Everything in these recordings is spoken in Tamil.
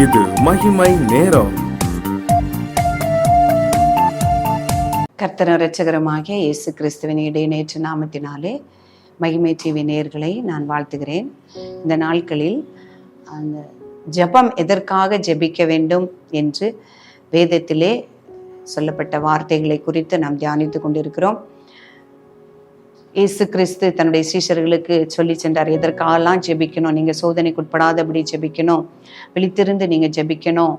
இது மகிமை நேரம். கர்த்தரும் இரட்சகருமாகிய இயேசு கிறிஸ்துவின் இடைநேற்று நாமத்தினாலே மகிமை டிவி நேயர்களை நான் வாழ்த்துகிறேன். இந்த நாட்களில் அந்த ஜெபம் எதற்காக ஜெபிக்க வேண்டும் என்று வேதத்திலே சொல்லப்பட்ட வார்த்தைகளை குறித்து நாம் தியானித்து கொண்டிருக்கிறோம். இயேசு கிறிஸ்து தன்னுடைய சீஷர்களுக்கு சொல்லி சென்றார், எதற்காகலாம் ஜெபிக்கணும், நீங்கள் சோதனைக்கு உட்படாதபடி ஜெபிக்கணும், விழித்திருந்து நீங்கள் ஜெபிக்கணும்,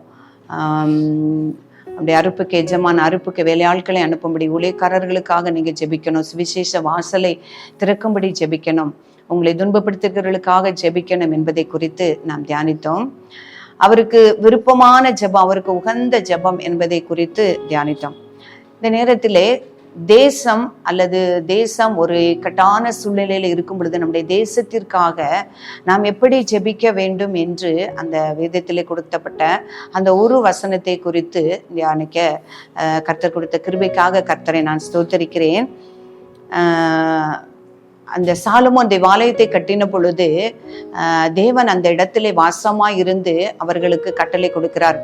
அப்படி அறுப்புக்கு எஜமான அறுப்புக்கு வேலையாட்களை அனுப்பும்படி ஊழியக்காரர்களுக்காக நீங்கள் ஜெபிக்கணும், சுவிசேஷ வாசலை திறக்கும்படி ஜெபிக்கணும், உங்களை துன்பப்படுத்துகிறவர்களுக்காக ஜெபிக்கணும் என்பதை குறித்து நாம் தியானித்தோம். அவருக்கு விருப்பமான ஜெபம், அவருக்கு உகந்த ஜெபம் என்பதை குறித்து தியானித்தோம். இந்த நேரத்திலே தேசம் ஒரு இக்கட்டான சூழ்நிலையில் இருக்கும் பொழுது நம்முடைய தேசத்திற்காக நாம் எப்படி ஜெபிக்க வேண்டும் என்று அந்த வேதத்திலே கொடுக்கப்பட்ட அந்த ஒரு வசனத்தை குறித்து தியானிக்க கர்த்தர் கொடுத்த கிருபைக்காக கர்த்தரை நான் ஸ்தோத்தரிக்கிறேன். அந்த சாலமோன் தேவாலயத்தை கட்டின பொழுது தேவன் அந்த இடத்திலே வாசமாய் இருந்து அவர்களுக்கு கட்டளை கொடுக்கிறார்.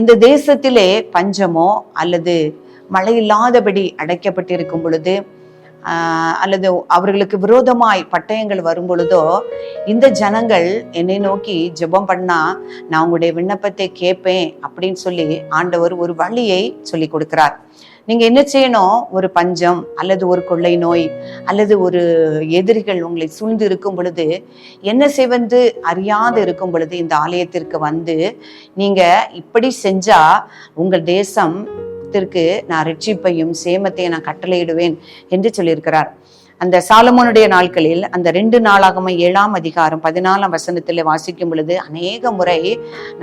இந்த தேசத்திலே பஞ்சமோ அல்லது மழை இல்லாதபடி அடைக்கப்பட்டிருக்கும் பொழுது அல்லது அவர்களுக்கு விரோதமாய் பட்டயங்கள் வரும் பொழுதோ இந்த ஜனங்கள் என்னை நோக்கி ஜெபம் பண்ணா நான் உங்களுடைய விண்ணப்பத்தை கேட்பேன் அப்படின்னு சொல்லி ஆண்டவர் ஒரு வழியை சொல்லி கொடுக்கிறார். நீங்க என்ன செய்யணும், ஒரு பஞ்சம் அல்லது ஒரு கொள்ளை நோய் அல்லது ஒரு எதிரிகள் உங்களை சூழ்ந்து இருக்கும் பொழுது என்ன செய்வது அறியாது இருக்கும் பொழுது இந்த ஆலயத்திற்கு வந்து நீங்க இப்படி செஞ்சா உங்கள் தேசம் நான் ரட்சிப்பையும் சேமத்தையும் நான் கட்டளையிடுவேன் என்று சொல்லியிருக்கிறார். அந்த சாலமோனுடைய நாட்களில் அந்த 2 நாளாகமம் 7ஆம் அதிகாரம் 14ஆம் வசனத்தில் வாசிக்கும் பொழுது அநேக முறை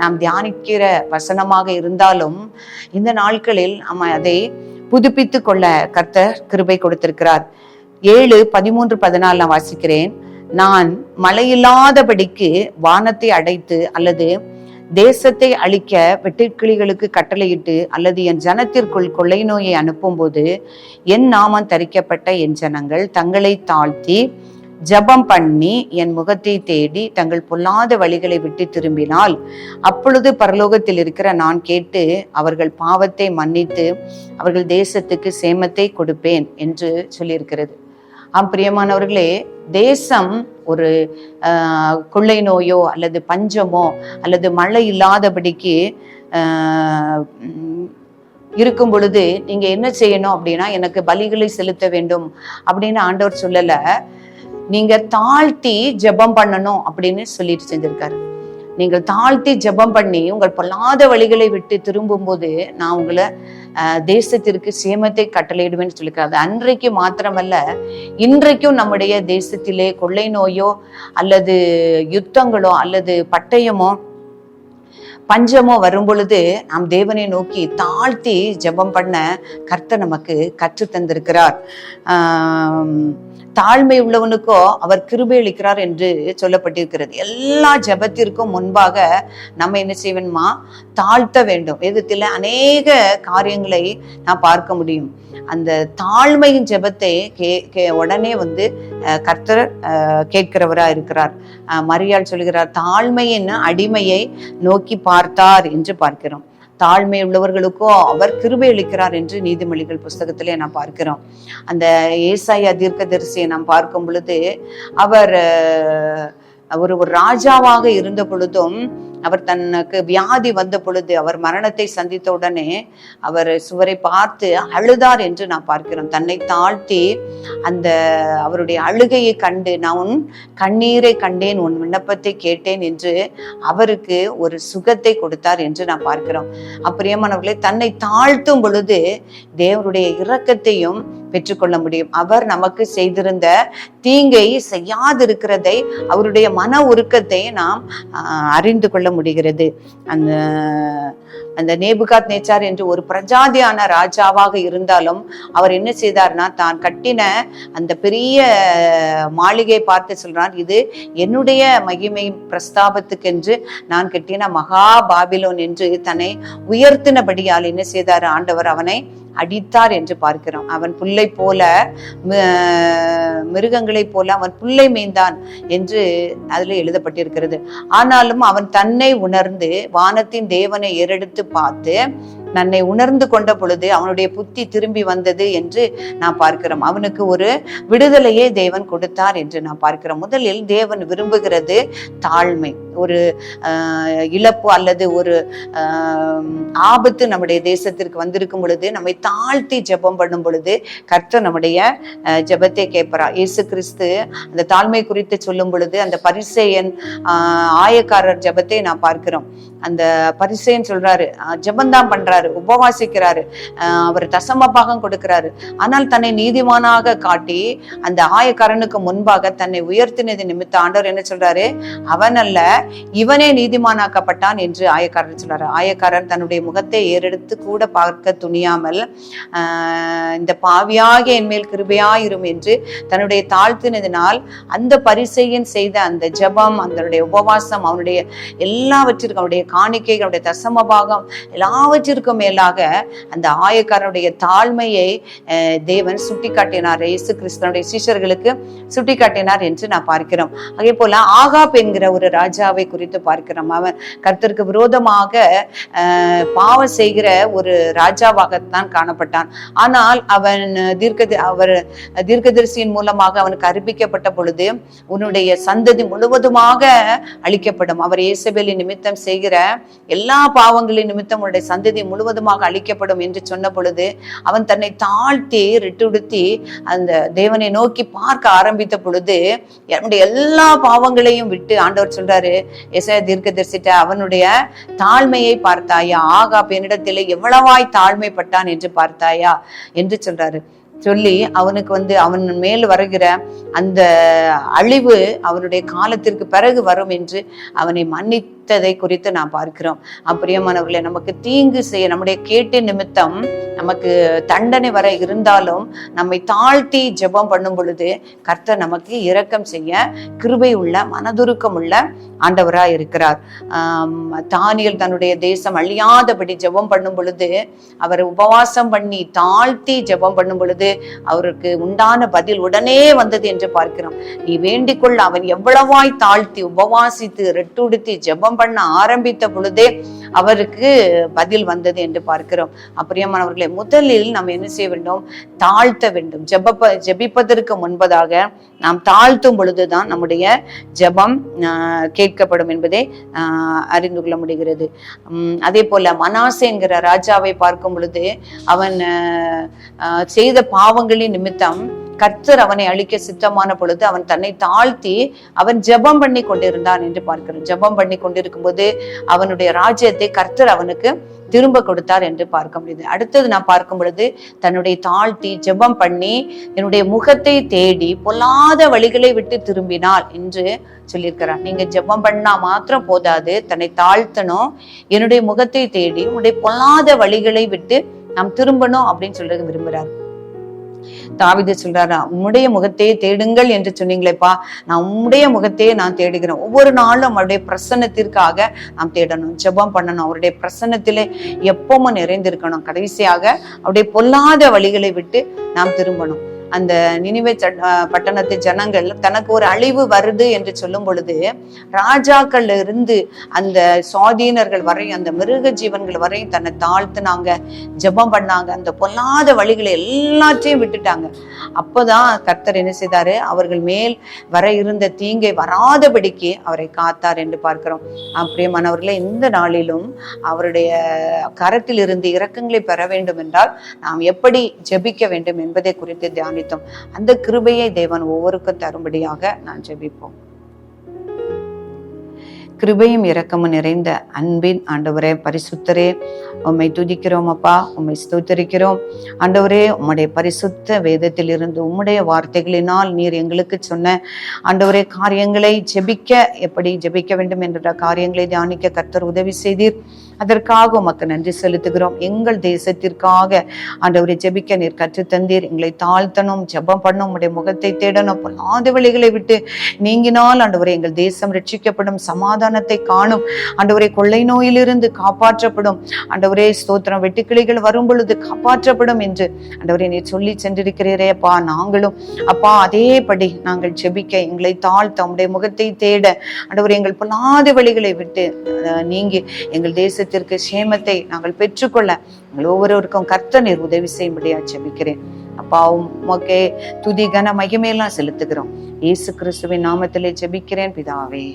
நாம் தியானிக்கிற வசனமாக இருந்தாலும் இந்த நாட்களில் நம்ம அதை புதுப்பித்து கொள்ள கர்த்தர் கிருபை கொடுத்திருக்கிறார். 7:13-14 வாசிக்கிறேன். நான் மழையில்லாதபடிக்கு வானத்தை அடைத்து அல்லது தேசத்தை அழிக்க வெட்டுக்கிளிகளுக்கு கட்டளையிட்டு அல்லது என் ஜனத்திற்குள் கொள்ளை நோயை அனுப்பும் போது என் நாமம் தரிக்கப்பட்ட என் ஜனங்கள் தங்களை தாழ்த்தி ஜபம் பண்ணி என் முகத்தை தேடி தங்கள் பொல்லாத வழிகளை விட்டு திரும்பினால் அப்பொழுது பரலோகத்தில் இருக்கிற நான் கேட்டு அவர்கள் பாவத்தை மன்னித்து அவர்கள் தேசத்துக்கு சேமத்தை கொடுப்பேன் என்று சொல்லியிருக்கிறது. பிரியமானவர்களே, தேசம் ஒரு கொள்ளை நோயோ அல்லது பஞ்சமோ அல்லது மழை இல்லாதபடிக்கு இருக்கும் பொழுது நீங்க என்ன செய்யணும் அப்படின்னா, எனக்கு பலிகளை செலுத்த வேண்டும் அப்படின்னு ஆண்டவர் சொல்லல, நீங்க தாழ்த்தி ஜெபம் பண்ணணும் அப்படின்னு சொல்லிட்டு செஞ்சிருக்காரு. நீங்கள் தாழ்த்தி ஜெபம் பண்ணி உங்கள் பொல்லாத வழிகளை விட்டு திரும்பும் போது நான் உங்களை தேசத்திற்கு சேமத்தை கட்டளையிடுவேன்னு சொல்லியிருக்காரு. அன்றைக்கு மாத்திரமல்ல, இன்றைக்கும் நம்முடைய தேசத்திலே கொள்ளை நோயோ அல்லது யுத்தங்களோ அல்லது பட்டயமோ பஞ்சமோ வரும் பொழுது நாம் தேவனை நோக்கி தாழ்த்தி ஜெபம் பண்ண கர்த்தர் நமக்கு கற்று தந்திருக்கிறார். தாழ்மை உள்ளவனுக்கோ அவர் கிருபை அளிக்கிறார் என்று சொல்லப்பட்டிருக்கிறது. எல்லா ஜெபத்திற்கும் முன்பாக நம்ம என்ன செய்யணுமா, தாழ்த்த வேண்டும். வேதத்தில் அநேக காரியங்களை நான் பார்க்க முடியும். அந்த தாழ்மையின் ஜெபத்தை உடனே கர்த்தர் கேட்கிறவரா இருக்கிறார். மரியாள் சொல்கிறார், தாழ்மையின் அடிமையை நோக்கி பார்த்தார் என்று பார்க்கிறோம். தாழ்மை உள்ளவர்களுக்கோ அவர் கிருபை அளிக்கிறார் என்று நீதிமொழிகள் புஸ்தகத்திலே நாம் பார்க்கிறோம். அந்த ஏசாயா தீர்க்கதரிசியை நாம் பார்க்கும் பொழுது அவர் ஒரு ராஜாவாக இருந்த பொழுதும் அவர் தனக்கு வியாதி வந்த பொழுது அவர் மரணத்தை சந்தித்த உடனே அவர் சுவரை பார்த்து அழுதார் என்று நான் பார்க்கிறோம். தன்னை தாழ்த்தி அந்த அவருடைய அழுகையை கண்டு நான் உன் கண்ணீரை கண்டேன், உன் விண்ணப்பத்தை கேட்டேன் என்று அவருக்கு ஒரு சுகத்தை கொடுத்தார் என்று நான் பார்க்கிறோம். பிரியமானவர்களே, தன்னை தாழ்த்தும் பொழுது தேவனுடைய இரக்கத்தையும் பெற்றுக்கொள்ள முடியும். அவர் நமக்கு செய்திருந்த தீங்கை செய்யாதிருக்கிறதை, அவருடைய மன உருக்கத்தை நாம் அறிந்து கொள்ள முடிகிறது. அந்த நேபுகாத் நேச்சார் என்று ஒரு பிரஜாதியான ராஜாவாக இருந்தாலும் அவர் என்ன செய்தார்னா, தான் கட்டின அந்த பெரிய மாளிகை பார்த்து சொல்றார், இது என்னுடைய மகிமை பிரஸ்தாபத்துக்கென்று நான் கட்டின மகா பாபிலோன் என்று தன்னை உயர்த்தினபடியால் என்ன செய்தார், ஆண்டவர் அவனை அடித்தார் என்று பார்க்கிறோம். அவன் புல்லை போல மிருகங்களைப் போல அவன் புல்லை மேய்ந்தான் என்று அதுல எழுதப்பட்டிருக்கிறது. ஆனாலும் அவன் தன்னை உணர்ந்து வானத்தின் தேவனை ஏறெடுத்து பார்த்து தன்னை உணர்ந்து கொண்ட பொழுது அவனுடைய புத்தி திரும்பி வந்தது என்று நான் பார்க்கிறோம். அவனுக்கு ஒரு விடுதலையை தேவன் கொடுத்தார் என்று நான் பார்க்கிறோம். முதலில் தேவன் விரும்புகிறது தாழ்மை. ஒரு இழப்பு அல்லது ஒரு ஆபத்து நம்முடைய தேசத்திற்கு வந்திருக்கும் பொழுது நம்மை தாழ்த்தி ஜெபம் பண்ணும் பொழுது கர்த்தர் நம்முடைய ஜெபத்தை கேட்பார். இயேசு கிறிஸ்து அந்த தாழ்மை குறித்து சொல்லும் பொழுது அந்த பரிசேயன் ஆயக்காரர் ஜெபத்தை நான் பார்க்கிறோம். அந்த பரிசேயன் சொல்றாரு, ஜெபந்தான் பண்றாரு, உபவாசிக்கிறாரு, அவர் தசம பாகம் கொடுக்கிறாரு. ஆனால் தன்னை நீதிமானாக காட்டி அந்த ஆயக்காரனுக்கு முன்பாக தன்னை உயர்த்தினது நிமித்த ஆண்டவர் என்ன சொல்றாரு, அவன் அல்ல இவனே நீதிமானாக்கப்பட்டான் என்று ஆயக்காரன் சொல்றாரு. ஆயக்காரன் தன்னுடைய முகத்தை ஏறெடுத்து கூட பார்க்க துணியாமல் இந்த பாவியாக என் மேல் கிருபையாயிரும் என்று தன்னுடைய தாழ்த்தினதினால் அந்த பரிசேயன் செய்த அந்த ஜெபம், அதனுடைய உபவாசம், அவனுடைய எல்லாவற்றிற்கும், அவனுடைய காணிக்கை, அவனுடைய தசம பாகம் எல்லாவற்றிற்கும் மேலாக அந்த ஆயக்காரனுடைய தாழ்மையை தேவன் சுட்டி காட்டினார். இயேசு கிறிஸ்துவனுடைய சீஷர்களுக்கு சுட்டி காட்டினார் என்று நான் பார்க்கிறோம். அதே போல ஆகாப் என்கிற ஒரு ராஜாவை குறித்து பார்க்கிறோம். அவன் கர்த்தருக்கு விரோதமாக பாவம் செய்கிற ஒரு ராஜாவாகத்தான் காணப்பட்டான். ஆனால் அவன் தீர்க்கதரிசியின் மூலமாக அவனுக்கு அறிவிக்கப்பட்ட பொழுது உன்னுடைய சந்ததி முழுவதுமாக அழிக்கப்படும், அவர் இயேசபேலின் நிமித்தம் செய்கிற எல்லா பாவங்களின் நிமித்தம் உன்னுடைய சந்ததி முழுவதுமாக அழிக்கப்படும் என்று சொன்ன பொழுது அவன் தன்னை தாழ்த்தி ரெட்டுடுத்தி அந்த தேவனை நோக்கி பார்க்க ஆரம்பித்த பொழுது என்னுடைய எல்லா பாவங்களையும் விட்டு ஆண்டவர் சொல்றாரு, எசேயா தீர்க்கதரிசிட்ட அவனுடைய தாழ்மையை பார்த்தாயா, ஆகாப் என்னிடத்திலே எவ்வளவாய் தாழ்மைப்பட்டான் என்று பார்த்தாயா என்று சொல்றாரு. சொல்லி அவனுக்கு அவன் மேல் வருகிற அந்த அழிவு அவனுடைய காலத்திற்கு பிறகு வரும் என்று அவனை மன்னித்ததை குறித்து நாம் பார்க்கிறோம். பிரியமானவர்களே, நமக்கு தீங்கு செய்ய நம்முடைய கேட்டின் நிமித்தம் நமக்கு தண்டனை வர இருந்தாலும் நம்மை தாழ்த்தி ஜெபம் பண்ணும் பொழுது கர்த்தர் நமக்கு இரக்கம் செய்ய கிருபை உள்ள மனதுருக்கம் உள்ள ஆண்டவராய் இருக்கிறார். தானியேல் தன்னுடைய தேசம் அழியாதபடி ஜெபம் பண்ணும் பொழுது அவர் உபவாசம் பண்ணி தாழ்த்தி ஜெபம் பண்ணும் பொழுது அவருக்கு உண்டான பதில் உடனே வந்தது என்று பார்க்கிறோம். நீ வேண்டிக்கொள்ள அவன் எவ்வளவாய் தாழ்த்தி உபவாசித்து ரெட்டுடுத்தி ஜெபம் பண்ண ஆரம்பித்த பொழுதே அவருக்கு பதில் வந்தது என்று பார்க்கிறோம். பிரியமானவர்களே, முதலில் நாம் என்ன செய்ய வேண்டும்? தாழ்த்த வேண்டும். ஜெபிப்பதற்கு முன்பதாக நாம் தாழ்த்தும் பொழுதுதான் நம்முடைய ஜெபம் கேட்கப்படும் என்பதை அறிந்து கொள்ள முடிகிறது. அதே போல மனாசே என்கிற ராஜாவை பார்க்கும் பொழுது அவன் செய்த பாவங்களின் நிமித்தம் கர்த்தர் அவனை அழிக்க சித்தமான பொழுது அவன் தன்னை தாழ்த்தி அவன் ஜெபம் பண்ணி கொண்டிருந்தான் என்று பார்க்கிறோம். ஜெபம் பண்ணி கொண்டிருக்கும் போது அவனுடைய ராஜ்யத்தை கர்த்தர் அவனுக்கு திரும்ப கொடுத்தார் என்று பார்க்க முடியுது. அடுத்தது நான் பார்க்கும் பொழுது தன்னுடைய தாழ்த்தி ஜெபம் பண்ணி என்னுடைய முகத்தை தேடி பொல்லாத வழிகளை விட்டு திரும்பினாள் என்று சொல்லியிருக்கிறார். நீங்க ஜெபம் பண்ணா மாத்திரம் போதாது, தன்னை தாழ்த்தணும், என்னுடைய முகத்தை தேடி உன்னுடைய பொல்லாத வழிகளை விட்டு நாம் திரும்பணும் அப்படின்னு சொல்றது விரும்புறாரு. தாவீது சொல்றாரா, உம்முடைய முகத்தையே தேடுங்கள் என்று சொன்னீங்களேப்பா, நான் உம்முடைய முகத்தையே நான் தேடுகிறேன். ஒவ்வொரு நாளும் அவருடைய பிரசன்னத்திற்காக நாம் தேடணும், ஜெபம் பண்ணணும், அவருடைய பிரசன்னத்திலே எப்பவும் நிறைந்திருக்கணும். கடைசியாக அவருடைய பொல்லாத வழிகளை விட்டு நாம் திரும்பணும். அந்த நினிவே பட்டணத்து ஜனங்கள் தனக்கு ஒரு அழிவு வருது என்று சொல்லும் பொழுது ராஜாக்கள் இருந்து அந்த சுவாதீனர்கள் வரையும் அந்த மிருக ஜீவன்கள் வரையும் தன்னை தாழ்த்துனாங்க, ஜெபம் பண்ணாங்க, அந்த பொல்லாத வழிகளை எல்லாத்தையும் விட்டுட்டாங்க. அப்போதான் கர்த்தர் என்ன செய்தாரு? அவர்கள் மேல் வர இருந்த தீங்கை வராதபடிக்கு அவரை காத்தார் என்று பார்க்கிறோம். பிரியமானவர்களே, இந்த நாளிலும் அவருடைய கரத்தில் இருந்து இரக்கங்களை பெற வேண்டும் என்றால் நாம் எப்படி ஜெபிக்க வேண்டும் என்பதை குறித்து தியானி அந்த கிருபையை தேவன் ஒவ்வொருக்கும் தரும்படியாக நான் ஜெபிப்போம். கிருபையும் இரக்கமும் நிறைந்த அன்பின் ஆண்டவரே, பரிசுத்தரே, உம்மை துதிக்கிறோம் அப்பா, உம்மை ஸ்தோத்திரிக்கிறோம் ஆண்டவரே. உம்முடைய பரிசுத்த வேதத்தில் இருந்து உம்முடைய வார்த்தைகளினால் நீர் எங்களுக்கு சொன்ன ஆண்டவரே காரியங்களை எப்படி ஜெபிக்க வேண்டும் என்ற காரியங்களை தியானிக்க கர்த்தர் உதவி செய்தீர். அதற்காக உமக்கு நன்றி செலுத்துகிறோம். எங்கள் தேசத்திற்காக ஆண்டவரை ஜெபிக்க நீர் கற்றுத்தந்தீர். எங்களை தாழ்த்தணும், ஜெபம் பண்ணும், உடைய முகத்தை தேடணும், பொல்லாத வழிகளை விட்டு நீங்கினால் ஆண்டவரை எங்கள் தேசம் ரட்சிக்கப்படும், சமாதானத்தை காணும் ஆண்டவரை, கொள்ளை நோயிலிருந்து காப்பாற்றப்படும் ஆண்டவரே. ஸ்தோத்திரம், வெட்டுக்கிளிகள் வரும் பொழுது காப்பாற்றப்படும் என்று ஆண்டவரை நீர் சொல்லி சென்றிருக்கிறீரே அப்பா. நாங்களும் அப்பா அதேபடி நாங்கள் ஜெபிக்க, எங்களை தாழ்த்த, உடைய முகத்தை தேட ஆண்டவரை, எங்கள் பொல்லாத வழிகளை விட்டு நீங்கி எங்கள் தேசத்திற்கு சேமத்தை நாங்கள் பெற்றுக்கொள்ள எங்கள் ஒவ்வொருவருக்கும் கர்த்தர் நீர் உதவி செய்யும்படியா ஜெபிக்கிறேன் அப்பா. உமக்கே துதி கன மகிமையெல்லாம் செலுத்துகிறோம். இயேசு கிறிஸ்துவின் நாமத்திலே ஜெபிக்கிறேன் பிதாவே.